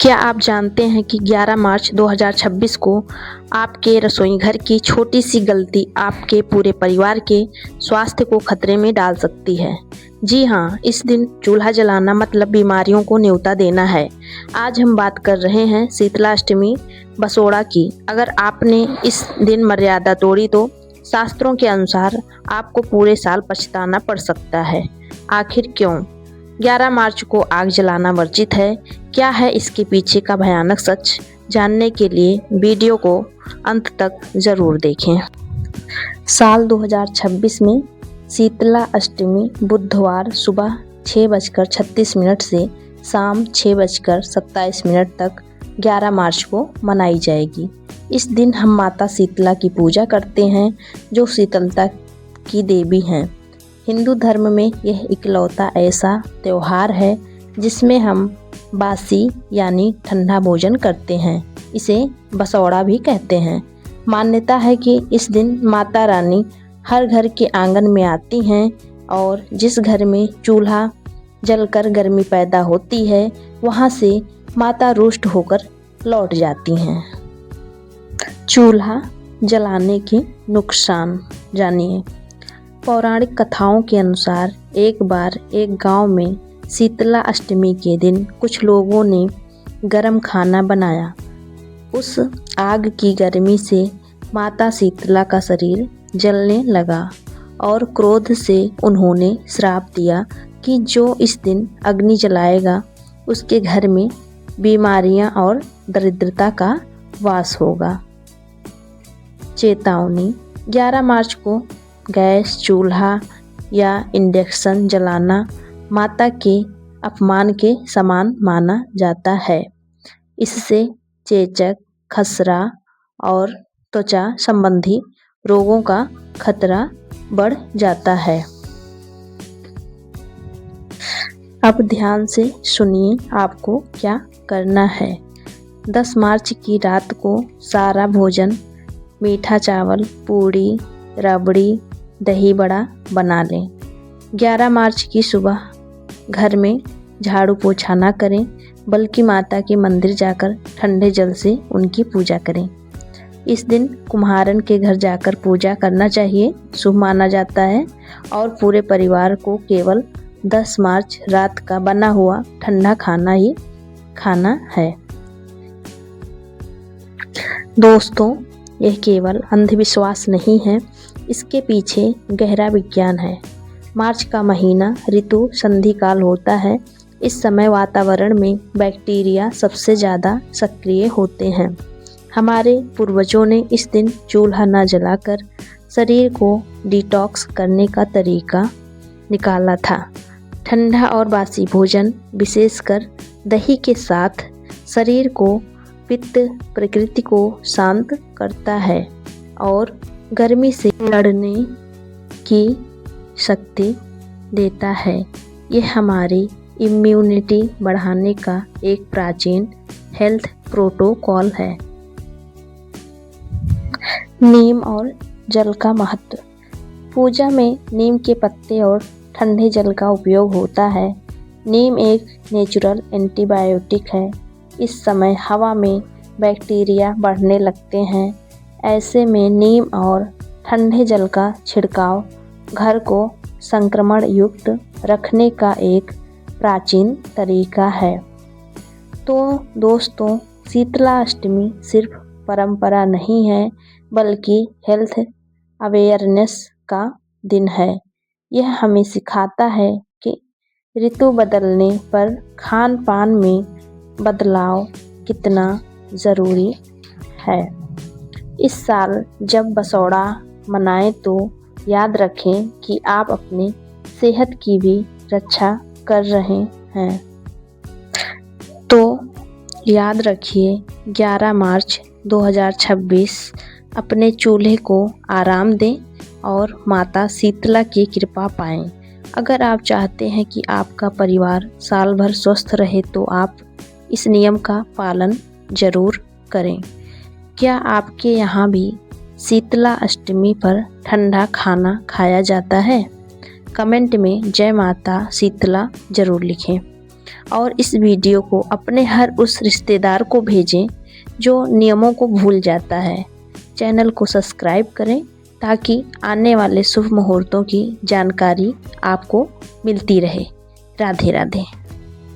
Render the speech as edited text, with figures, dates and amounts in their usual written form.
क्या आप जानते हैं कि 11 मार्च 2026 को आपके रसोई घर की छोटी सी गलती आपके पूरे परिवार के स्वास्थ्य को खतरे में डाल सकती है। जी हाँ, इस दिन चूल्हा जलाना मतलब बीमारियों को न्योता देना है। आज हम बात कर रहे हैं शीतलाष्टमी बसोड़ा की। अगर आपने इस दिन मर्यादा तोड़ी तो शास्त्रों के अनुसार आपको पूरे साल पछताना पड़ सकता है। आखिर क्यों 11 मार्च को आग जलाना वर्जित है? क्या है इसके पीछे का भयानक सच? जानने के लिए वीडियो को अंत तक ज़रूर देखें। साल 2026 में शीतला अष्टमी बुधवार सुबह 6:36 से शाम 6:27 तक 11 मार्च को मनाई जाएगी। इस दिन हम माता शीतला की पूजा करते हैं, जो शीतलता की देवी हैं। हिंदू धर्म में यह इकलौता ऐसा त्यौहार है जिसमें हम बासी यानी ठंडा भोजन करते हैं। इसे बसौड़ा भी कहते हैं। मान्यता है कि इस दिन माता रानी हर घर के आंगन में आती हैं और जिस घर में चूल्हा जलकर गर्मी पैदा होती है, वहां से माता रुष्ट होकर लौट जाती हैं। चूल्हा जलाने के नुकसान जानिए। पौराणिक कथाओं के अनुसार एक बार एक गांव में शीतला अष्टमी के दिन कुछ लोगों ने गरम खाना बनाया। उस आग की गर्मी से माता शीतला का शरीर जलने लगा और क्रोध से उन्होंने श्राप दिया कि जो इस दिन अग्नि जलाएगा उसके घर में बीमारियां और दरिद्रता का वास होगा। चेतावनी: 11 मार्च को गैस चूल्हा या इंडक्शन जलाना माता के अपमान के समान माना जाता है। इससे चेचक, खसरा और त्वचा संबंधी रोगों का खतरा बढ़ जाता है। अब ध्यान से सुनिए आपको क्या करना है। 10 मार्च की रात को सारा भोजन मीठा चावल, पूड़ी, रबड़ी, दही बड़ा बना लें। 11 मार्च की सुबह घर में झाड़ू पोछा ना करें, बल्कि माता के मंदिर जाकर ठंडे जल से उनकी पूजा करें। इस दिन कुम्हारन के घर जाकर पूजा करना चाहिए, शुभ माना जाता है। और पूरे परिवार को केवल 10 मार्च रात का बना हुआ ठंडा खाना ही खाना है। दोस्तों, यह केवल अंधविश्वास नहीं है, इसके पीछे गहरा विज्ञान है। मार्च का महीना ऋतु संधि काल होता है। इस समय वातावरण में बैक्टीरिया सबसे ज़्यादा सक्रिय होते हैं। हमारे पूर्वजों ने इस दिन चूल्हा न जलाकर शरीर को डिटॉक्स करने का तरीका निकाला था। ठंडा और बासी भोजन, विशेषकर दही के साथ, शरीर को पित्त प्रकृति को शांत करता है और गर्मी से लड़ने की शक्ति देता है। यह हमारी इम्यूनिटी बढ़ाने का एक प्राचीन हेल्थ प्रोटोकॉल है। नीम और जल का महत्व। पूजा में नीम के पत्ते और ठंडे जल का उपयोग होता है। नीम एक नेचुरल एंटीबायोटिक है। इस समय हवा में बैक्टीरिया बढ़ने लगते हैं। ऐसे में नीम और ठंडे जल का छिड़काव घर को संक्रमण युक्त रखने का एक प्राचीन तरीका है। तो दोस्तों, शीतला अष्टमी सिर्फ परंपरा नहीं है, बल्कि हेल्थ अवेयरनेस का दिन है। यह हमें सिखाता है कि ऋतु बदलने पर खान पान में बदलाव कितना ज़रूरी है। इस साल जब बसौड़ा मनाएं तो याद रखें कि आप अपनी सेहत की भी रक्षा कर रहे हैं। तो याद रखिए, 11 मार्च 2026 अपने चूल्हे को आराम दें और माता शीतला की कृपा पाएं। अगर आप चाहते हैं कि आपका परिवार साल भर स्वस्थ रहे तो आप इस नियम का पालन जरूर करें। क्या आपके यहाँ भी शीतला अष्टमी पर ठंडा खाना खाया जाता है? कमेंट में जय माता शीतला जरूर लिखें। और इस वीडियो को अपने हर उस रिश्तेदार को भेजें जो नियमों को भूल जाता है। चैनल को सब्सक्राइब करें ताकि आने वाले शुभ मुहूर्तों की जानकारी आपको मिलती रहे। राधे राधे।